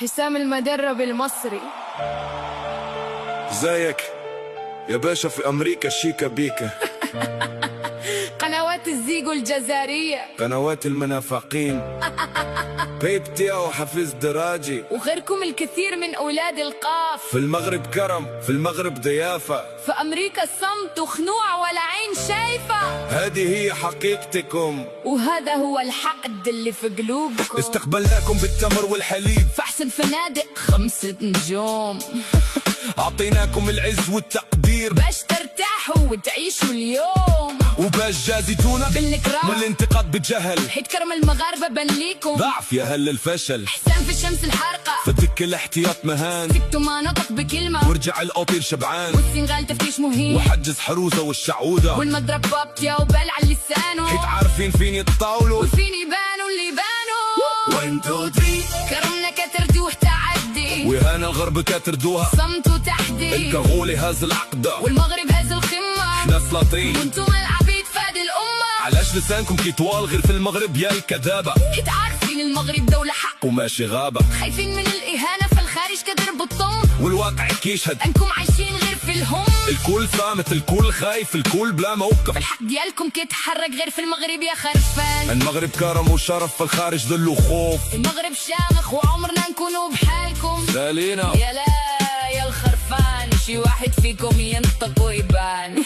حسام المدرب المصري. زيك يا باشا في أمريكا شيكا بيكا. قنوات الزيجو الجزائرية، قنوات المنافقين. بيبتي أو حفيظ دراجي، وغيركم الكثير من أولاد القاف. في المغرب كرم، في المغرب ضيافة، في أمريكا الصمت وخنوع ولا عين شايفة. هذه هي حقيقتكم، وهذا هو الحقد اللي في قلوبكم. استقبلناكم بالتمر والحليب، في أحسن فنادق 5 نجوم. أعطيناكم العز والتقدير باش ترتاحوا وتعيشوا اليوم، وباش جازيتونا بالإكرام من الانتقاد بجهل. حيت كرم المغاربة بان ليكم ضعف يا هل الفشل، حسام في الشمس الحارقة. فدك الاحتياط مهان، سكتوا ما نطق بكلمة، ورجع الأوطير شبعان، والسنغال تفتيش مهين، وحجز حروسة والشعودة، والمضرب بابتيا وبال على لسانه. حيت عارفين فين يتطاولوا وفين يبانوا اللي بانوا. 1 2 3 كرمنا كتردوه تعدي، وهنا الغرب كاتردوها، صمت وتحدي. الكغولي هاز العقدة، والمغرب هز الخمة، احنا سلاطين، وانتم العبيد فاد الأمة. علاش لسانكم كي طوال غير في المغرب يا الكذابة، حيت عارفين المغرب دولة حق، وماشي غابة، خايفين من الإهانة في الخارج كدرب الطم، والواقع كيشهد أنكم عايشين غير في الهم. الكل صامت، الكل خايف، الكل بلا موقف. الحق ديالكم كيتحرك غير في المغرب يا خرفان. المغرب كرم وشرف، في الخارج ذل وخوف. المغرب شامخ وعمرنا نكونوا بحالكم. سالينا يا لا يا الخرفان، شي واحد فيكم ينطق ويبان.